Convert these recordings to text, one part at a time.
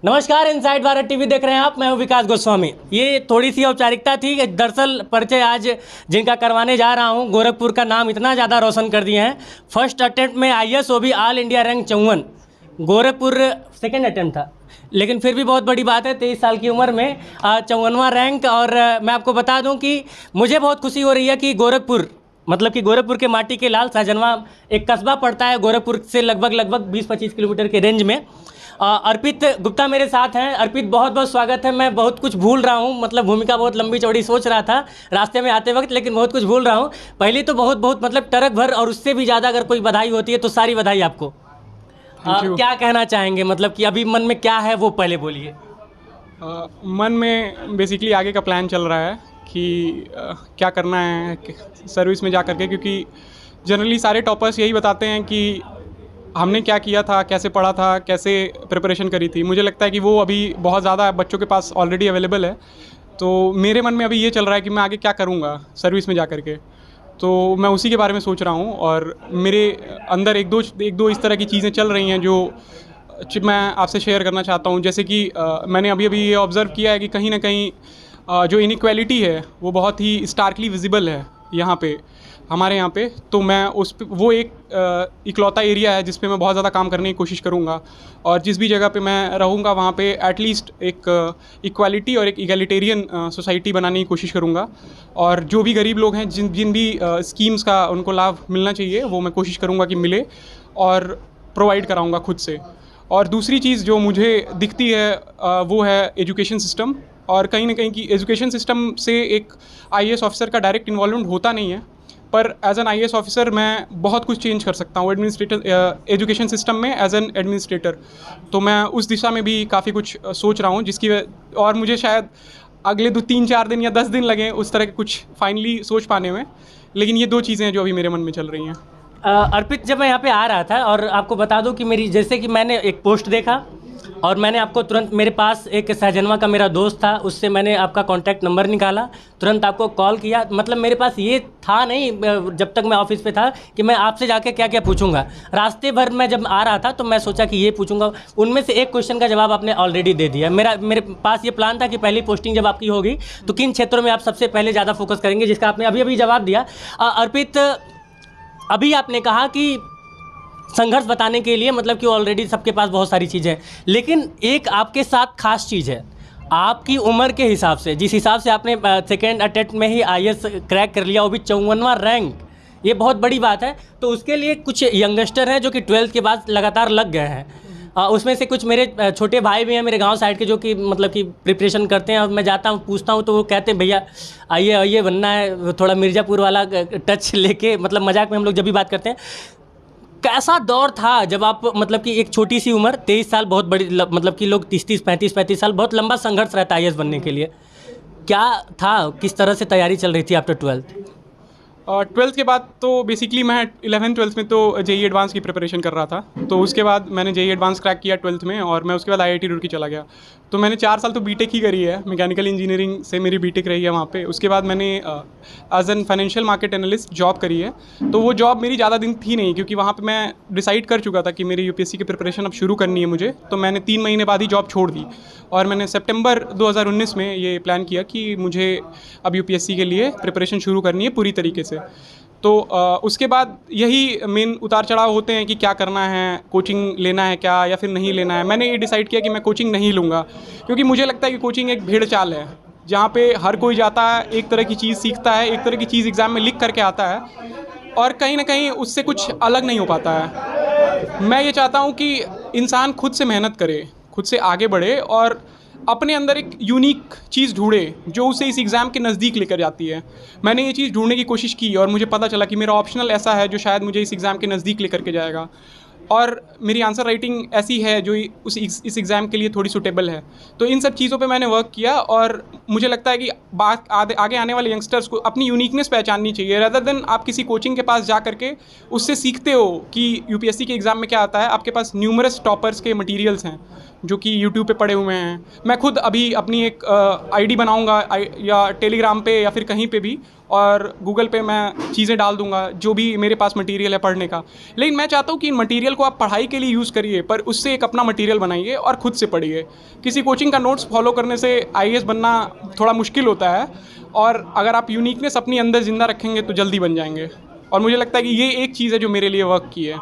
नमस्कार, inside Bharat TV देख रहे हैं आप। मैं हूं विकास गोस्वामी। ये थोड़ी सी औपचारिकता थी। दरअसल परिचय आज जिनका करवाने जा रहा हूं, गोरखपुर का नाम इतना ज़्यादा रोशन कर दिए हैं। फर्स्ट अटेम्प्ट में IAS वो भी all India rank 54। Gorakhpur second attempt था, लेकिन फिर भी बहुत बड़ी बात है 23 साल की उम्र में 54वां रैंक। और मैं आपको बता दूँ कि मुझे बहुत खुशी हो रही है कि गोरखपुर के माटी के लाल सहजनवा एक कस्बा पड़ता है गोरखपुर से लगभग 20-25 किलोमीटर के रेंज में। अर्पित गुप्ता मेरे साथ हैं। अर्पित, बहुत बहुत स्वागत है। मैं बहुत कुछ भूल रहा हूं, मतलब भूमिका बहुत लंबी चौड़ी सोच रहा था रास्ते में आते वक्त, लेकिन बहुत कुछ भूल रहा हूं। पहले तो बहुत मतलब टरक भर और उससे भी ज़्यादा अगर कोई बधाई होती है तो सारी बधाई आपको। क्या कहना चाहेंगे, मतलब कि अभी मन में क्या है वो पहले बोलिए। मन में बेसिकली आगे का प्लान चल रहा है कि क्या करना है सर्विस में जा करके, क्योंकि जनरली सारे टॉपर्स यही बताते हैं कि हमने क्या किया था, कैसे पढ़ा था, कैसे प्रिपरेशन करी थी। मुझे लगता है कि वो अभी बहुत ज़्यादा बच्चों के पास ऑलरेडी अवेलेबल है। तो मेरे मन में अभी ये चल रहा है कि मैं आगे क्या करूँगा सर्विस में जा कर के। तो मैं उसी के बारे में सोच रहा हूँ और मेरे अंदर एक दो इस तरह की चीज़ें चल रही हैं जो मैं आपसे शेयर करना चाहता हूँ। जैसे कि मैंने अभी ये ऑब्ज़र्व किया है कि कहीं ना कहीं जो इनइक्वालिटी है वो बहुत ही स्टार्कली विजिबल है यहाँ पे, हमारे यहाँ पे। तो मैं वो एक इकलौता एरिया है जिस पे मैं बहुत ज़्यादा काम करने की कोशिश करूँगा। और जिस भी जगह पे मैं रहूँगा वहाँ पे एटलीस्ट एक इक्वालिटी और एक इगैलिटेरियन सोसाइटी बनाने की कोशिश करूँगा। और जो भी गरीब लोग हैं, जिन भी स्कीम्स का उनको लाभ मिलना चाहिए, वो मैं कोशिश करूँगा कि मिले और प्रोवाइड कराऊँगा खुद से। और दूसरी चीज़ जो मुझे दिखती है वो है एजुकेशन सिस्टम। और कहीं ना कहीं की एजुकेशन सिस्टम से एक IAS ऑफिसर का डायरेक्ट इन्वॉल्वमेंट होता नहीं है, पर एज एन IAS ऑफिसर मैं बहुत कुछ चेंज कर सकता हूँ एजुकेशन सिस्टम में एज एन एडमिनिस्ट्रेटर। तो मैं उस दिशा में भी काफ़ी कुछ सोच रहा हूँ, और मुझे शायद अगले 3-4 दिन या 10 दिन लगें उस तरह के कुछ फाइनली सोच पाने में। लेकिन ये दो चीज़ें हैं जो अभी मेरे मन में चल रही हैं। अर्पित, जब मैं यहाँ पे आ रहा था और आपको बता दूं कि जैसे कि मैंने एक पोस्ट देखा और मैंने आपको तुरंत, मेरे पास एक सहजनवा का मेरा दोस्त था, उससे मैंने आपका कॉन्टैक्ट नंबर निकाला, तुरंत आपको कॉल किया। मतलब मेरे पास ये था नहीं जब तक मैं ऑफिस पे था कि मैं आपसे जाके क्या क्या पूछूंगा। रास्ते भर मैं जब आ रहा था तो मैं सोचा कि ये पूछूंगा। उनमें से एक क्वेश्चन का जवाब आपने ऑलरेडी दे दिया। मेरे पास ये प्लान था कि पहली पोस्टिंग जब आपकी होगी तो किन क्षेत्रों में आप सबसे पहले ज़्यादा फोकस करेंगे, जिसका आपने अभी जवाब दिया। अर्पित, अभी आपने कहा कि संघर्ष बताने के लिए, मतलब कि ऑलरेडी सबके पास बहुत सारी चीज़ें हैं, लेकिन एक आपके साथ खास चीज़ है। आपकी उम्र के हिसाब से, जिस हिसाब से आपने सेकेंड अटेम्प्ट में ही IAS क्रैक कर लिया, वो भी 54वां रैंक, ये बहुत बड़ी बात है। तो उसके लिए कुछ यंगस्टर हैं जो कि 12th के बाद लगातार लग गए हैं। उसमें से कुछ मेरे छोटे भाई भी हैं मेरे गांव साइड के, जो कि मतलब कि प्रिपरेशन करते हैं। और मैं जाता हूं, पूछता हूं, तो वो कहते हैं भैया आइए बनना है, थोड़ा मिर्ज़ापुर वाला टच लेके, मतलब मजाक में हम लोग जब भी बात करते हैं। कैसा दौर था जब आप, मतलब कि एक छोटी सी उम्र, 23 साल बहुत बड़ी, मतलब कि लोग 30-30, 35-35 साल, बहुत लंबा संघर्ष रहता है IAS बनने के लिए। क्या था, किस तरह से तैयारी चल रही थी आफ्टर 12th? 12th के बाद तो बेसिकली मैं 11th-12th में तो JEE एडवांस की प्रिपरेशन कर रहा था। तो उसके बाद मैंने JEE एडवांस क्रैक किया 12th में, और मैं उसके बाद IIT रुड़की चला गया। तो मैंने 4 साल तो बीटेक ही करी है, मैकेनिकल इंजीनियरिंग से मेरी बीटेक रही है वहाँ पे। उसके बाद मैंने as an financial market analyst job करी है। तो वो जॉब मेरी ज़्यादा दिन थी नहीं, क्योंकि वहाँ पर मैं डिसाइड कर चुका था कि मेरी UPSC की प्रिपरेशन अब शुरू करनी है मुझे। तो मैंने 3 महीने बाद ही जॉब छोड़ दी, और मैंने सितंबर 2019 में ये प्लान किया कि मुझे अब UPSC के लिए प्रिपरेशन शुरू करनी है पूरी तरीके से। तो उसके बाद यही मेन उतार चढ़ाव होते हैं कि क्या करना है, कोचिंग लेना है क्या या फिर नहीं लेना है। मैंने ये डिसाइड किया कि मैं कोचिंग नहीं लूँगा, क्योंकि मुझे लगता है कि कोचिंग एक भेड़ चाल है, जहाँ पे हर कोई जाता है, एक तरह की चीज़ सीखता है, एक तरह की चीज़ एग्ज़ाम में लिख करके आता है, और कहीं ना कहीं उससे कुछ अलग नहीं हो पाता है। मैं ये चाहता हूँ कि इंसान खुद से मेहनत करे, खुद से आगे बढ़े और अपने अंदर एक यूनिक चीज़ ढूंढे जो उसे इस एग्ज़ाम के नज़दीक लेकर जाती है। मैंने ये चीज़ ढूंढने की कोशिश की और मुझे पता चला कि मेरा ऑप्शनल ऐसा है जो शायद मुझे इस एग्ज़ाम के नज़दीक लेकर के जाएगा, और मेरी आंसर राइटिंग ऐसी है जो इस एग्ज़ाम के लिए थोड़ी सूटेबल है। तो इन सब चीज़ों पे मैंने वर्क किया, और मुझे लगता है कि आगे आने वाले यंगस्टर्स को अपनी यूनिकनेस पहचाननी चाहिए, रदर देन आप किसी कोचिंग के पास जा करके उससे सीखते हो कि UPSC के एग्ज़ाम में क्या आता है। आपके पास न्यूमरस टॉपर्स के मटीरियल्स हैं जो कि यूट्यूब पे पड़े हुए हैं। मैं खुद अभी अपनी एक आईडी बनाऊंगा या टेलीग्राम पे या फिर कहीं पे भी, और गूगल पे मैं चीज़ें डाल दूंगा जो भी मेरे पास मटेरियल है पढ़ने का। लेकिन मैं चाहता हूँ कि इन मटेरियल को आप पढ़ाई के लिए यूज़ करिए, पर उससे एक अपना मटेरियल बनाइए और ख़ुद से पढ़िए। किसी कोचिंग का नोट्स फॉलो करने से आईएएस बनना थोड़ा मुश्किल होता है, और अगर आप यूनिकनेस अपनी अंदर ज़िंदा रखेंगे तो जल्दी बन जाएंगे। और मुझे लगता है कि ये एक चीज़ है जो मेरे लिए वर्क की है।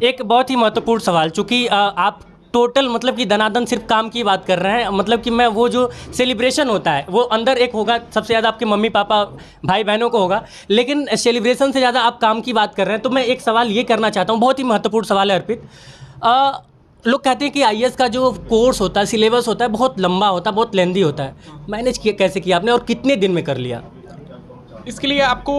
एक बहुत ही महत्वपूर्ण सवाल, चूँकि आप टोटल मतलब कि दनादन सिर्फ काम की बात कर रहे हैं, मतलब कि मैं वो जो सेलिब्रेशन होता है वो अंदर एक होगा, सबसे ज़्यादा आपके मम्मी पापा भाई बहनों को होगा, लेकिन सेलिब्रेशन से ज़्यादा आप काम की बात कर रहे हैं। तो मैं एक सवाल ये करना चाहता हूँ, बहुत ही महत्वपूर्ण सवाल है अर्पित। लोग कहते हैं कि आईएएस का जो कोर्स होता है, सिलेबस होता है, बहुत लंबा होता है, बहुत लेंदी होता है। मैनेज किया कैसे किया आपने और कितने दिन में कर लिया? इसके लिए आपको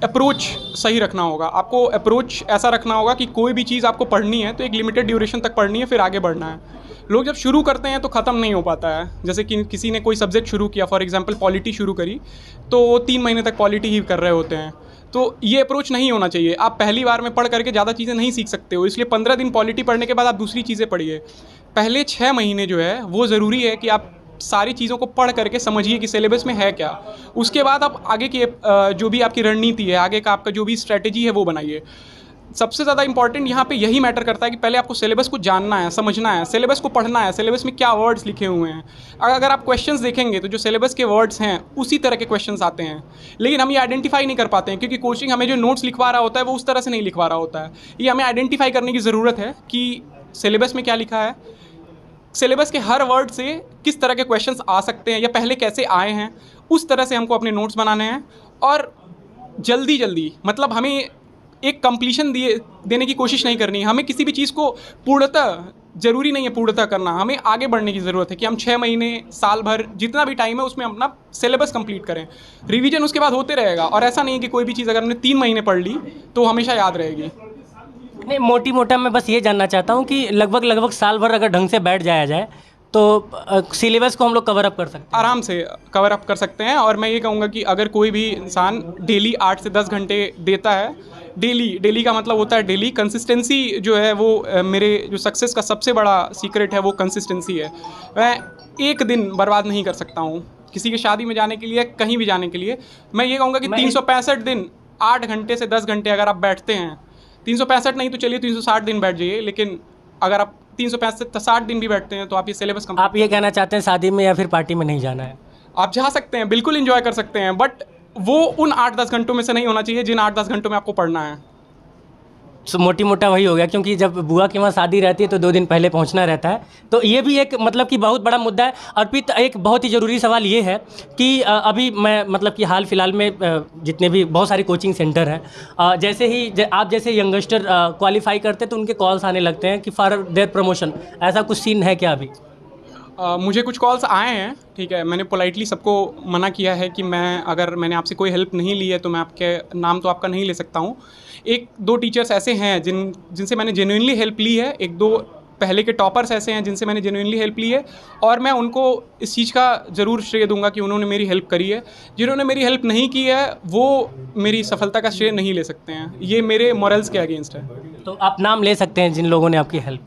अप्रोच सही रखना होगा। आपको अप्रोच ऐसा रखना होगा कि कोई भी चीज़ आपको पढ़नी है तो एक लिमिटेड ड्यूरेशन तक पढ़नी है, फिर आगे बढ़ना है। लोग जब शुरू करते हैं तो ख़त्म नहीं हो पाता है। जैसे कि किसी ने कोई सब्जेक्ट शुरू किया, फॉर एग्जांपल पॉलिटी शुरू करी, तो 3 महीने तक पॉलिटी ही कर रहे होते हैं। तो ये अप्रोच नहीं होना चाहिए। आप पहली बार में पढ़ करके ज़्यादा चीज़ें नहीं सीख सकते हो, इसलिए 15 दिन पॉलिटी पढ़ने के बाद आप दूसरी चीज़ें पढ़िए। पहले 6 महीने जो है वो ज़रूरी है कि आप सारी चीज़ों को पढ़ करके समझिए कि सिलेबस में है क्या। उसके बाद आप आगे की जो भी आपकी रणनीति है, आगे का आपका जो भी स्ट्रैटेजी है वो बनाइए। सबसे ज़्यादा इंपॉर्टेंट यहाँ पे यही मैटर करता है कि पहले आपको सिलेबस को जानना है, समझना है, सिलेबस को पढ़ना है, सिलेबस में क्या वर्ड्स लिखे हुए हैं। अगर आप क्वेश्चंस देखेंगे तो जो सिलेबस के वर्ड्स हैं उसी तरह के क्वेश्चंस आते हैं, लेकिन हम ये आइडेंटिफाई नहीं कर पाते हैं क्योंकि कोचिंग हमें जो नोट्स लिखवा रहा होता है वो उस तरह से नहीं लिखवा रहा होता है। ये हमें आइडेंटिफाई करने की ज़रूरत है कि सिलेबस में क्या लिखा है, सिलेबस के हर वर्ड से किस तरह के क्वेश्चंस आ सकते हैं या पहले कैसे आए हैं, उस तरह से हमको अपने नोट्स बनाने हैं। और जल्दी मतलब हमें एक कंप्लीशन देने की कोशिश नहीं करनी है। हमें किसी भी चीज़ को पूर्णतः, ज़रूरी नहीं है पूर्णतः करना, हमें आगे बढ़ने की ज़रूरत है कि हम 6 महीने, साल भर, जितना भी टाइम है उसमें अपना सिलेबस कंप्लीट करें। रिवीजन उसके बाद होते रहेगा, और ऐसा नहीं है कि कोई भी चीज़ अगर हमने 3 महीने पढ़ ली तो हमेशा याद रहेगी। नहीं, मोटी मोटा मैं बस ये जानना चाहता हूँ कि लगभग साल भर अगर ढंग से बैठ जाया जाए तो सिलेबस को हम लोग कवर अप कर सकते हैं, आराम से कवर अप कर सकते हैं। और मैं ये कहूँगा कि अगर कोई भी इंसान डेली 8 से 10 घंटे देता है, डेली का मतलब होता है डेली कंसिस्टेंसी जो है वो मेरे जो सक्सेस का सबसे बड़ा सीक्रेट है वो कंसिस्टेंसी है। मैं एक दिन बर्बाद नहीं कर सकता हूँ किसी की शादी में जाने के लिए, कहीं भी जाने के लिए। मैं ये कहूँगा कि 365 दिन 8 घंटे से 10 घंटे अगर आप बैठते हैं, 365 नहीं तो चलिए 360 दिन बैठ जाइए, लेकिन अगर आप 365 दिन भी बैठते हैं तो आप ये सिलेबस कंप्लीट। आप ये कहना चाहते हैं शादी में या फिर पार्टी में नहीं जाना है? आप जा सकते हैं, बिल्कुल एंजॉय कर सकते हैं, बट वो उन 8-10 घंटों में से नहीं होना चाहिए जिन 8-10 घंटों में आपको पढ़ना है। मोटी मोटा वही हो गया, क्योंकि जब बुआ के वहाँ शादी रहती है तो 2 दिन पहले पहुँचना रहता है। तो ये भी एक मतलब कि बहुत बड़ा मुद्दा है। अर्पित, एक बहुत ही ज़रूरी सवाल ये है कि अभी मैं मतलब कि हाल फिलहाल में जितने भी बहुत सारे कोचिंग सेंटर हैं, जैसे ही आप जैसे यंगस्टर क्वालिफाई करते हैं तो उनके कॉल्स आने लगते हैं कि फॉर देयर प्रमोशन, ऐसा कुछ सीन है क्या अभी? मुझे कुछ कॉल्स आए हैं, ठीक है। मैंने पोलाइटली सबको मना किया है कि अगर मैंने आपसे कोई हेल्प नहीं ली है तो मैं आपके नाम तो आपका नहीं ले सकता हूँ। 1-2 टीचर्स ऐसे हैं जिनसे मैंने जेन्युइनली हेल्प ली है, 1-2 पहले के टॉपर्स ऐसे हैं जिनसे मैंने जेन्युइनली हेल्प ली है, और मैं उनको इस चीज़ का ज़रूर श्रेय दूंगा कि उन्होंने मेरी हेल्प करी है। जिन्होंने मेरी हेल्प नहीं की है वो मेरी सफलता का श्रेय नहीं ले सकते हैं, ये मेरे मॉरल्स के अगेंस्ट है। तो आप नाम ले सकते हैं जिन लोगों ने आपकी हेल्प?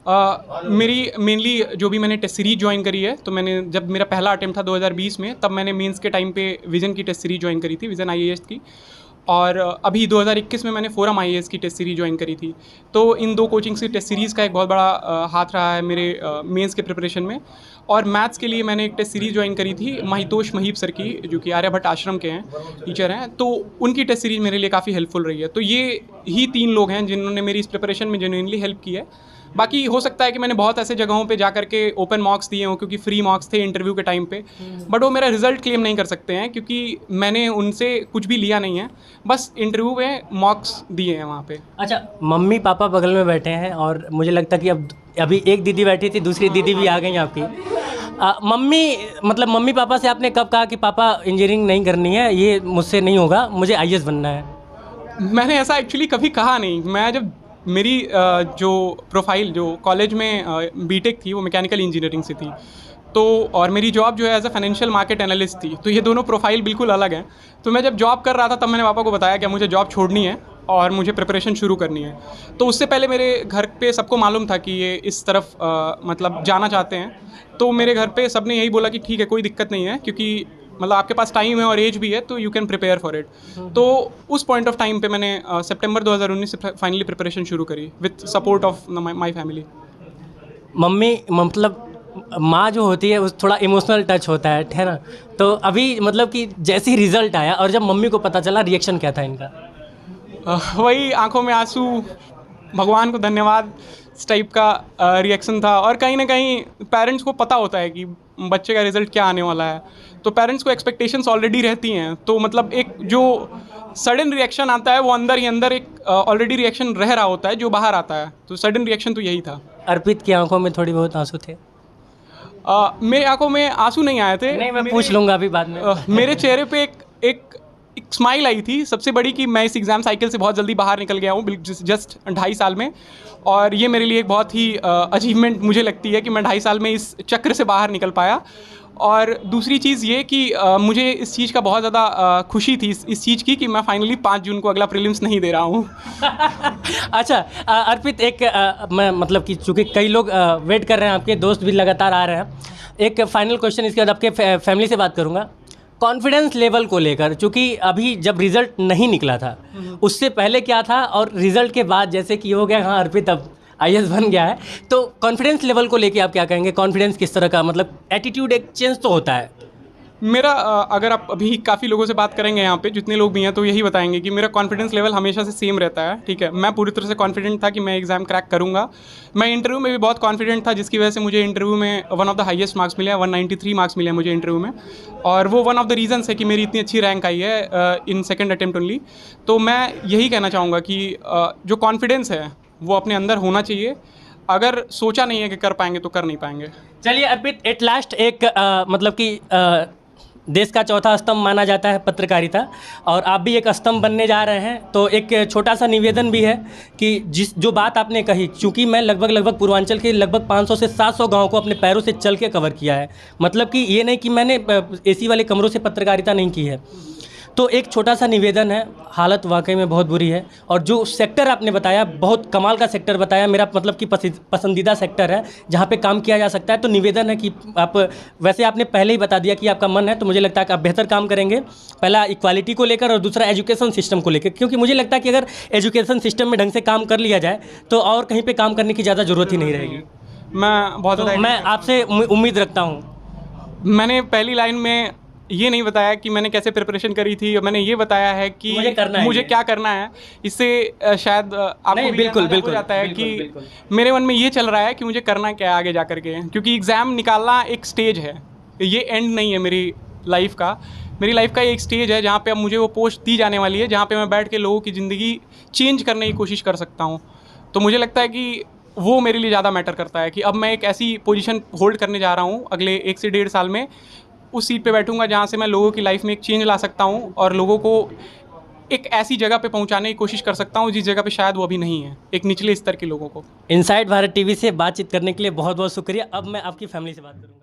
मेरी मेनली जो भी मैंने टेस्ट सीरीज ज्वाइन करी है, तो मैंने जब मेरा पहला अटेम्प्ट था 2020 में, तब मैंने मेंस के टाइम पे विज़न की टेस्ट सीरीज ज्वाइन करी थी, विज़न आईएएस की। और अभी 2021 में मैंने फोरम आईएएस की टेस्ट सीरीज ज्वाइन करी थी। तो इन 2 कोचिंग्स की टेस्ट सीरीज़ का एक बहुत बड़ा हाथ रहा है मेरे मेंस के प्रिपरेशन में। और मैथ्स के लिए मैंने एक टेस्ट सीरीज़ ज्वाइन करी थी महितोष महीप सर की, जो कि आर्यभट्ट आश्रम के हैं, टीचर हैं। तो उनकी टेस्ट सीरीज़ मेरे लिए काफ़ी हेल्पफुल रही है। तो ये ही 3 लोग हैं जिन्होंने मेरी इस प्रिपरेशन में जेन्युइनली हेल्प की है। बाकी हो सकता है कि मैंने बहुत ऐसे जगहों पे जा करके ओपन मॉक्स दिए हों, क्योंकि फ्री मॉक्स थे इंटरव्यू के टाइम पे, बट वो मेरा रिजल्ट क्लेम नहीं कर सकते हैं क्योंकि मैंने उनसे कुछ भी लिया नहीं है, बस इंटरव्यू में मॉक्स दिए हैं वहाँ पे। अच्छा, मम्मी पापा बगल में बैठे हैं और मुझे लगता है कि अभी एक दीदी बैठी थी, दूसरी दीदी भी आ गई आपकी। मम्मी पापा से आपने कब कहा कि पापा इंजीनियरिंग नहीं करनी है, ये मुझसे नहीं होगा, मुझे आईएएस बनना है? मैंने ऐसा एक्चुअली कभी कहा नहीं। मैं जब मेरी जो प्रोफाइल जो कॉलेज में बीटेक थी वो मैकेनिकल इंजीनियरिंग से थी, तो और मेरी जॉब जो है as a financial market analyst थी, तो ये दोनों प्रोफाइल बिल्कुल अलग हैं। तो मैं जब जॉब कर रहा था तब मैंने पापा को बताया कि मुझे जॉब छोड़नी है और मुझे प्रिपरेशन शुरू करनी है। तो उससे पहले मेरे घर पे सबको मालूम था कि ये इस तरफ मतलब जाना चाहते हैं, तो मेरे घर पे सबने यही बोला कि ठीक है, कोई दिक्कत नहीं है, क्योंकि मतलब आपके पास टाइम है और एज भी है, तो you can prepare for it. तो उस पॉइंट ऑफ टाइम पे मैंने सितंबर 2019 से फाइनली प्रिपरेशन शुरू करी with support of my family. Mummy मतलब माँ जो होती है उस थोड़ा इमोशनल टच होता है ना। तो अभी मतलब कि जैसे ही रिजल्ट आया और जब मम्मी को पता चला, रिएक्शन क्या था इनका? वही आंखों में आंसू, भगवान को धन्यवाद, इस टाइप का रिएक्शन था। और कहीं ना कहीं पेरेंट्स को पता होता है कि बच्चे का रिज़ल्ट क्या आने वाला है, तो पेरेंट्स को एक्सपेक्टेशंस ऑलरेडी रहती हैं। तो मतलब एक जो सडन रिएक्शन आता है वो अंदर ही अंदर एक ऑलरेडी रिएक्शन रह रहा होता है जो बाहर आता है, तो सडन रिएक्शन तो यही था। अर्पित की आंखों में थोड़ी बहुत आंसू थे? मेरे आंखों में आंसू नहीं आए थे। नहीं, मैं पूछ लूँगा अभी बाद में। मेरे चेहरे पे एक स्माइल आई थी सबसे बड़ी, कि मैं इस एग्ज़ाम साइकिल से बहुत जल्दी बाहर निकल गया हूँ जस्ट 2.5 साल में। और ये मेरे लिए एक बहुत ही अचीवमेंट मुझे लगती है कि मैं 2.5 साल में इस चक्र से बाहर निकल पाया। और दूसरी चीज़ ये कि मुझे इस चीज़ का बहुत ज़्यादा खुशी थी इस चीज़ की कि मैं फाइनली 5 जून को अगला प्रीलिम्स नहीं दे रहा हूँ। अच्छा अर्पित, मैं मतलब कि चूँकि कई लोग वेट कर रहे हैं, आपके दोस्त भी लगातार आ रहे हैं, एक फाइनल क्वेश्चन, इसके बाद आपके फैमिली से बात करूँगा। कॉन्फिडेंस लेवल को लेकर, चूँकि अभी जब रिज़ल्ट नहीं निकला था उससे पहले क्या था और रिज़ल्ट के बाद जैसे कि हो गया, हाँ अर्पित अब IAS बन गया है, तो कॉन्फिडेंस लेवल को लेके आप क्या कहेंगे? कॉन्फिडेंस किस तरह का, मतलब एटीट्यूड एक चेंज तो होता है। मेरा अगर आप अभी काफ़ी लोगों से बात करेंगे यहाँ पे, जितने लोग भी हैं, तो यही बताएंगे कि मेरा कॉन्फिडेंस लेवल हमेशा से सेम रहता है। ठीक है, मैं पूरी तरह से कॉन्फिडेंट था कि मैं एग्ज़ाम क्रैक करूँगा। मैं इंटरव्यू में भी बहुत कॉन्फिडेंट था, जिसकी वजह से मुझे इंटरव्यू में one of the highest marks मिले हैं, 193 मार्क्स मिले हैं मुझे इंटरव्यू में। और वो वन ऑफ द रीज़न्स है कि मेरी इतनी अच्छी रैंक आई है इन सेकेंड अटेम्प्ट ओनली। तो मैं यही कहना चाहूँगा कि जो कॉन्फिडेंस है वो अपने अंदर होना चाहिए। अगर सोचा नहीं है कि कर पाएंगे तो कर नहीं पाएंगे। चलिए अर्पित, एट लास्ट एक मतलब कि देश का चौथा स्तंभ माना जाता है पत्रकारिता, और आप भी एक स्तंभ बनने जा रहे हैं। तो एक छोटा सा निवेदन भी है कि जो बात आपने कही, चूँकि मैं लगभग पूर्वांचल के लगभग 500 से 700 गाँव को अपने पैरों से चल के कवर किया है, मतलब कि ये नहीं कि मैंने AC वाले कमरों से पत्रकारिता नहीं की है। तो एक छोटा सा निवेदन है, हालत वाकई में बहुत बुरी है, और जो सेक्टर आपने बताया बहुत कमाल का सेक्टर बताया, मेरा मतलब कि पसंदीदा सेक्टर है जहाँ पे काम किया जा सकता है। तो निवेदन है कि आप, वैसे आपने पहले ही बता दिया कि आपका मन है, तो मुझे लगता है कि आप बेहतर काम करेंगे, पहला इक्वालिटी को लेकर और दूसरा एजुकेशन सिस्टम को लेकर, क्योंकि मुझे लगता है कि अगर एजुकेशन सिस्टम में ढंग से काम कर लिया जाए तो और कहीं पर काम करने की ज़्यादा ज़रूरत ही नहीं रहेगी। मैं आपसे उम्मीद रखता हूँ। मैंने पहली लाइन में ये नहीं बताया कि मैंने कैसे प्रिपरेशन करी थी, मैंने ये बताया है कि मुझे क्या करना है। इससे शायद आपको बिल्कुल हो जाता है कि मेरे मन में ये चल रहा है कि मुझे करना क्या है आगे जा करके, क्योंकि एग्ज़ाम निकालना एक स्टेज है, ये एंड नहीं है मेरी लाइफ का। मेरी लाइफ का एक स्टेज है जहाँ पे अब मुझे वो पोस्ट दी जाने वाली है, जहाँ पे मैं बैठ के लोगों की ज़िंदगी चेंज करने की कोशिश कर सकता हूँ। तो मुझे लगता है कि वो मेरे लिए ज़्यादा मैटर करता है कि अब मैं एक ऐसी पोजीशन होल्ड करने जा रहा हूँ अगले 1 से 1.5 साल में, उस सीट पे बैठूंगा जहाँ से मैं लोगों की लाइफ में एक चेंज ला सकता हूँ और लोगों को एक ऐसी जगह पे पहुँचाने की कोशिश कर सकता हूँ जिस जगह पे शायद वो अभी नहीं है, एक निचले स्तर के लोगों को। इनसाइड भारत TV से बातचीत करने के लिए बहुत बहुत शुक्रिया। अब मैं आपकी फैमिली से बात करूँगा।